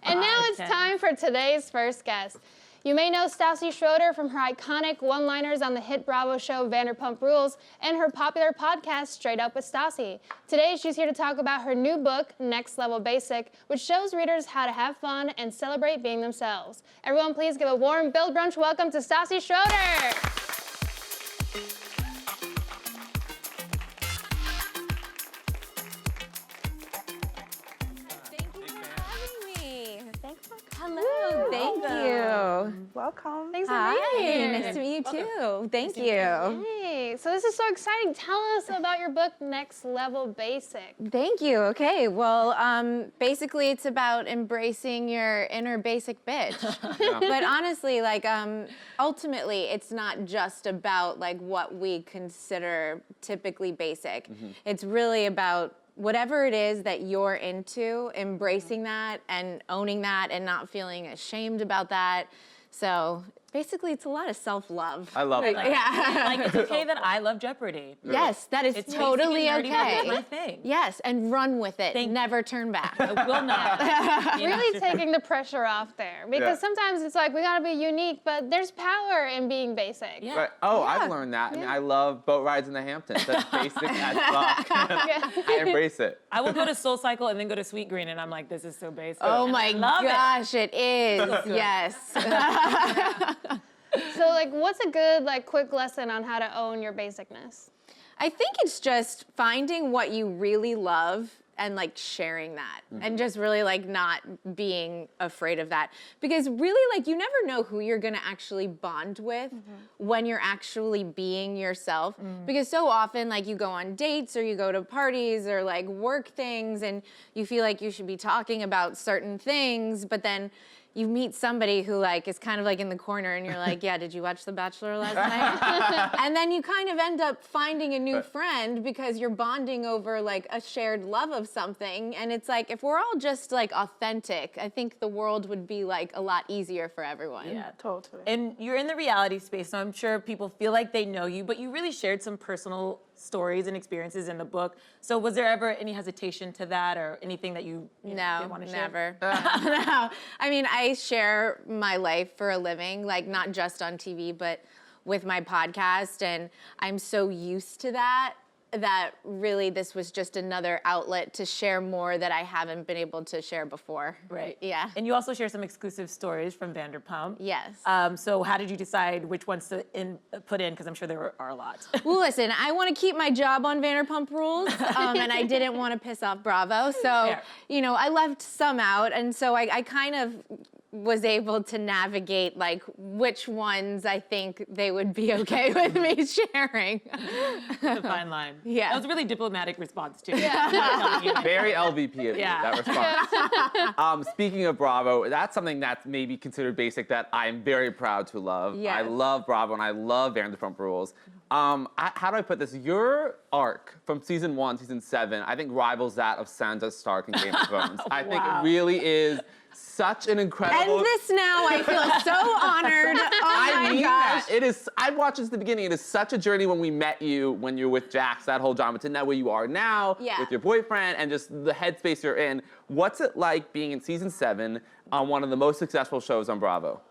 And now it's time for today's first guest. You may know Stassi Schroeder from her iconic one-liners on the hit Bravo show Vanderpump Rules and her popular podcast Straight Up with Stassi. Today she's here to talk about her new book, Next Level Basic, which shows readers how to have fun and celebrate being themselves. Everyone please give a warm Build Brunch welcome to Stassi Schroeder. Hello, thank you. Welcome. Thanks for being here. Nice to meet you too. Thank you. Hey, so this is so exciting. Tell us about your book, Next Level Basic. Thank you. Okay, well, basically it's about embracing your inner basic bitch. But honestly, like, ultimately, it's not just about like what we consider typically basic. It's really about whatever it is that you're into, embracing that and owning that and not feeling ashamed about that. So basically, it's a lot of self-love. I love that. Yeah. Like, it's okay that I love Jeopardy. Yes, that is It's totally basic and nerdy, but okay. it's my thing. Yes, and run with it. Never turn back. I will not. Really taking the pressure off there. Because sometimes it's like, we gotta be unique, but there's power in being basic. Yeah. Right. Oh, I've learned that. I mean, I love boat rides in the Hamptons. That's basic as fuck. I embrace it. I will go to Soul Cycle and then go to Sweet Green, and I'm like, this is so basic. Oh And my I love gosh, it is. Yes. So like, what's a good, like, quick lesson on how to own your basicness? I think it's just finding what you really love and like sharing that and just really like not being afraid of that, because really like you never know who you're gonna actually bond with when you're actually being yourself, because so often like you go on dates or you go to parties or like work things and you feel like you should be talking about certain things, but then you meet somebody who like is kind of like in the corner and you're like, yeah, did you watch The Bachelor last night? And then you kind of end up finding a new friend because you're bonding over like a shared love of something. And it's like, if we're all just like authentic, I think the world would be like a lot easier for everyone. Yeah. Totally. And you're in the reality space, so I'm sure people feel like they know you, but you really shared some personal stories and experiences in the book. So was there ever any hesitation to that or anything that you didn't want to share? Never. No. I mean, I share my life for a living, like not just on TV, but with my podcast. And I'm so used to that really this was just another outlet to share more that I haven't been able to share before. Right. Yeah. And you also share some exclusive stories from Vanderpump. Yes. So how did you decide which ones to put in? Because I'm sure there are a lot. Well, listen, I want to keep my job on Vanderpump Rules, and I didn't want to piss off Bravo. So, Fair. you know, I left some out, and so I kind of was able to navigate like which ones I think they would be okay with me sharing. The fine line. Yeah. That was a really diplomatic response too. Very LVP of you, Yeah. that response. Speaking of Bravo, that's something that's maybe considered basic that I'm very proud to love. Yes. I love Bravo and I love Vanderpump Rules. How do I put this? Your arc from season 1, season 7, I think rivals that of Sansa Stark in Game of Thrones. I think it really is such an incredible. And this now, I feel so honored. Oh I my mean gosh. that. It is. I watched this at the beginning. It is such a journey when we met you, when you're with Jax, that whole drama, to now where you are now with your boyfriend and just the headspace you're in. What's it like being in season 7 on one of the most successful shows on Bravo?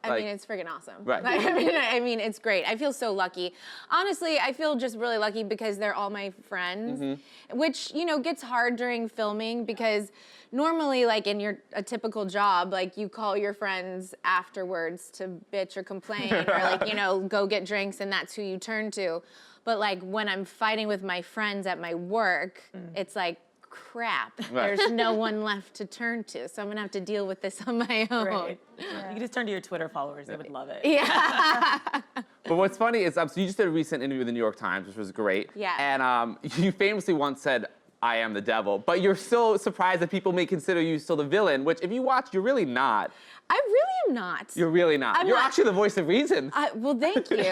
I mean, it's freaking awesome. Right. Like, I mean, it's great. I feel so lucky. Honestly, I feel just really lucky because they're all my friends, which, you know, gets hard during filming because normally, like in a typical job, like you call your friends afterwards to bitch or complain or like, you know, go get drinks and that's who you turn to. But like when I'm fighting with my friends at my work, it's like, crap, there's no one left to turn to, so I'm gonna have to deal with this on my own. Right. You can just turn to your Twitter followers; they would love it. Yeah. But what's funny is, so you just did a recent interview with the New York Times, which was great. Yeah. And you famously once said, "I am the devil," but you're still surprised that people may consider you still the villain, which if you watch, you're really not. I really am not. You're really not. You're actually the voice of reason. Well, thank you.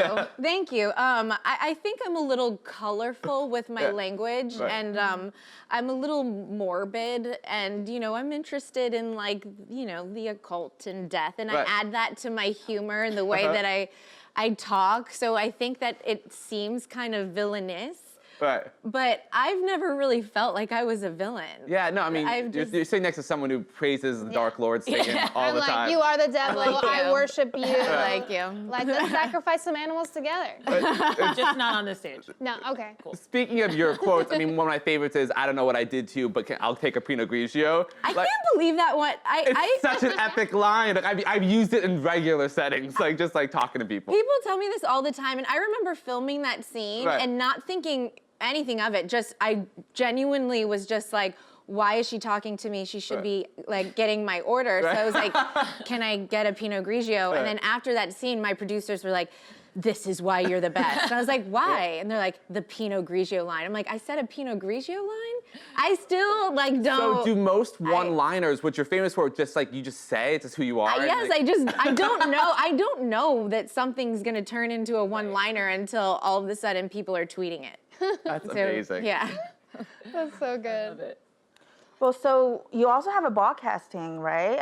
Thank you. I think I'm a little colorful with my language, and I'm a little morbid, and, you know, I'm interested in, like, you know, the occult and death, and I add that to my humor and the way that I talk, so I think that it seems kind of villainous. Right. But I've never really felt like I was a villain. Yeah, no, I mean, you're sitting next to someone who praises the Dark Lord Satan all I'm the like, time. you are the devil. I worship you. I like you. Like, let's sacrifice some animals together. Just not on this stage. No, okay. Cool. Speaking of your quotes, I mean, one of my favorites is, I don't know what I did to you, but I'll take a Pinot Grigio. I can't believe that one. It's such an epic line. Like, I've used it in regular settings, like just like talking to people. People tell me this all the time, and I remember filming that scene and not thinking anything of it. Just, I genuinely was just like, why is she talking to me? She should be like getting my order. So I was like, can I get a Pinot Grigio? And then after that scene, my producers were like, this is why you're the best. And I was like, why? And they're like, the Pinot Grigio line. I'm like, I said a Pinot Grigio line? I still like don't. So do most one-liners, what you're famous for, just like you just say, it's just who you are? Yes, I don't know. I don't know that something's gonna turn into a one-liner until all of a sudden people are tweeting it. That's amazing. Yeah. That's so good. Love it. Well, so you also have a broadcasting, right?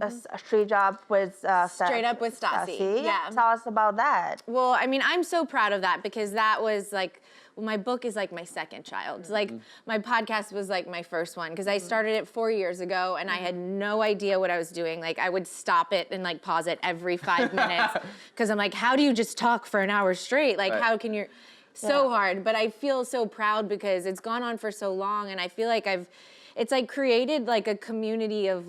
A street job with Straight Up with Stassi. Yeah. Tell us about that. Well, I mean, I'm so proud of that because that was like, well, my book is like my second child. Like my podcast was like my first one because I started it 4 years ago and I had no idea what I was doing. Like I would stop it and like pause it every 5 minutes because I'm like, how do you just talk for an hour straight? Like how can you? So hard, but I feel so proud because it's gone on for so long and I feel like it's like created like a community of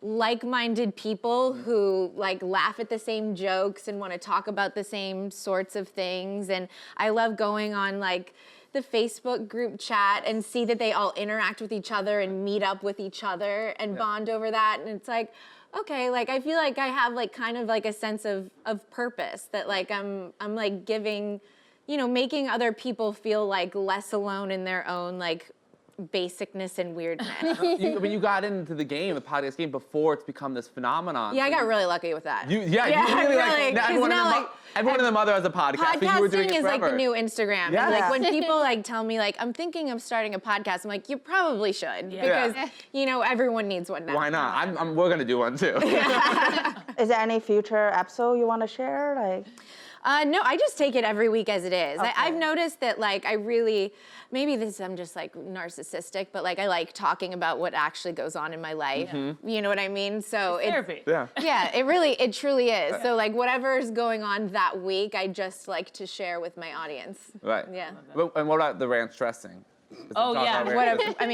like-minded people who like laugh at the same jokes and want to talk about the same sorts of things. And I love going on like the Facebook group chat and see that they all interact with each other and meet up with each other and bond over that. And it's like, okay, like I feel like I have like kind of like a sense of purpose that like I'm like giving, you know, making other people feel like less alone in their own like basicness and weirdness. When you got into the game, the podcast game, before it's become this phenomenon. Yeah, I got really lucky with that. You really like, everyone and their mother has a podcast, but you were doing it Podcasting is forever. like the new Instagram. Yeah. And like when people like tell me like, I'm thinking of starting a podcast, I'm like, you probably should because, you know, everyone needs one now. Why not? We're gonna do one too. Is there any future episode you want to share? Like, no, I just take it every week as it is. Okay. I've noticed that like I really, maybe I'm just like narcissistic, but like I like talking about what actually goes on in my life. You know what I mean? So It's therapy. Yeah. it truly is. So like whatever's going on that week, I just like to share with my audience. Right. Yeah. And what about the ranch dressing? Oh, yeah.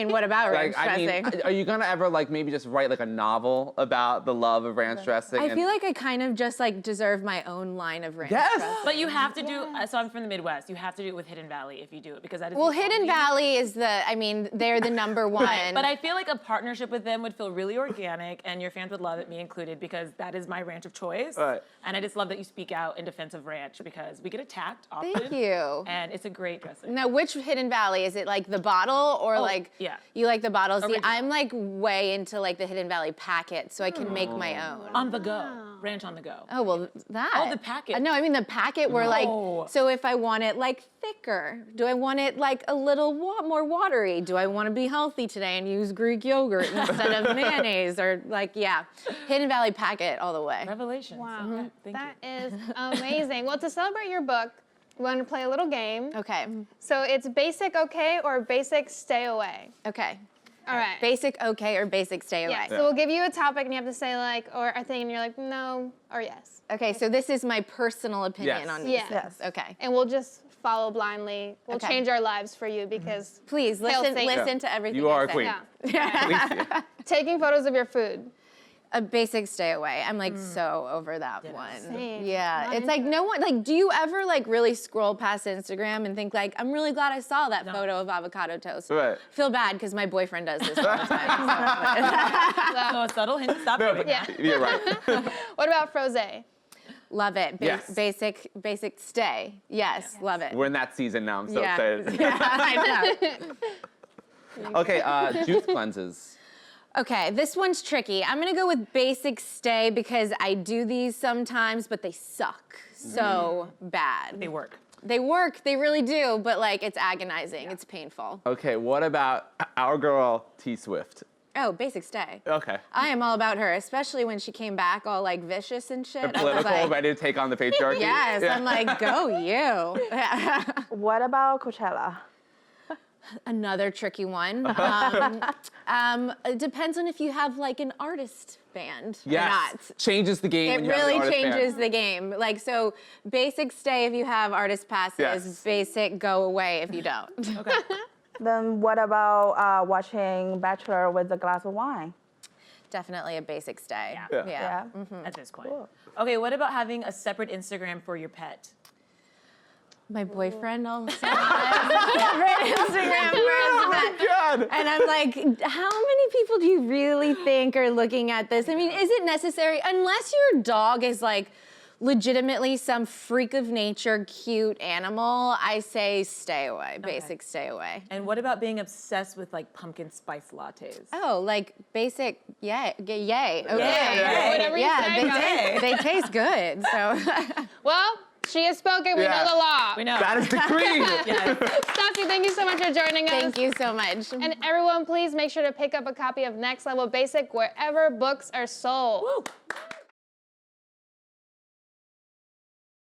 What about ranch dressing? Are you gonna ever like maybe just write like a novel about the love of ranch dressing? I feel like I kind of just like deserve my own line of ranch Yes! dressing. But you have to do, so I'm from the Midwest, you have to do it with Hidden Valley if you do it because that is Well, the Hidden only- Valley is they're the number one. But I feel like a partnership with them would feel really organic and your fans would love it, me included, because that is my ranch of choice. Right. And I just love that you speak out in defense of ranch because we get attacked often. Thank you. And it's a great dressing. Now, which Hidden Valley? Is it like the bottle or like, yeah. you like the bottle? See, Original. I'm like way into like the Hidden Valley packet, so I can make my own. On the go. Ranch on the go. Oh, well, that. Oh, the packet. No, I mean the packet where like, No. so if I want it like thicker, do I want it like a little more watery? Do I want to be healthy today and use Greek yogurt instead of mayonnaise? Or like, yeah, Hidden Valley packet all the way. Revelations. Wow. Okay, thank That you. is amazing. Well, to celebrate your book, we want to play a little game. Okay, So it's basic okay or basic stay away. okay. All right. Basic okay or basic stay away? Yeah. So we'll give you a topic and you have to say like or a thing and you're like no or yes. Okay, so this is my personal opinion Yes. on these Yes. things. Okay. And we'll just follow blindly. We'll Okay. change our lives for you because Please Hail listen Satan. to everything You I are a say. queen. yeah. Taking photos of your food. A basic stay away. I'm like so over that one. Same. Yeah, Not it's like no one like. Do you ever like really scroll past Instagram and think like, I'm really glad I saw that photo of avocado toast? Right. Feel bad because my boyfriend does this all the time. So a subtle hint to stop No, doing Yeah. You're right. What about frosé? Love it. Yes. Basic stay. Yes, love it. We're in that season now. I'm so yeah. excited. Yeah, I know. Okay, juice cleanses. Okay, this one's tricky. I'm gonna go with basic stay because I do these sometimes, but they suck so bad. They work. They work, they really do, but like it's agonizing, it's painful. Okay, what about our girl T Swift Oh, basic stay. Okay. I am all about her, especially when she came back all like vicious and shit. And I was political, like, ready to take on the patriarchy. yes, Yeah. I'm like, go you. What about Coachella? Another tricky one. It depends on if you have like an artist band or Yes. not. Changes the game. It when you have the really artist band. changes the game. Like, so basic stay if you have artist passes, Yes. basic go away if you don't. Okay. Then what about watching Bachelor with a glass of wine? Definitely a basic stay. Yeah. Yeah. At this point. Okay, what about having a separate Instagram for your pet? My boyfriend also has a separate Instagram for Oh his my God. And I'm like, how many people do you really think are looking at this? I mean, is it necessary? Unless your dog is like legitimately some freak of nature, cute animal, I say stay away, basic stay away. And what about being obsessed with like pumpkin spice lattes? Oh, like basic, yay, okay. Yay. Whatever you say, They taste good, so. Well, she has spoken. We Yeah. know the law. We know. That is decreed. Yes. Stassi, thank you so much for joining us. Thank you so much. And everyone, please make sure to pick up a copy of Next Level Basic wherever books are sold. Woo.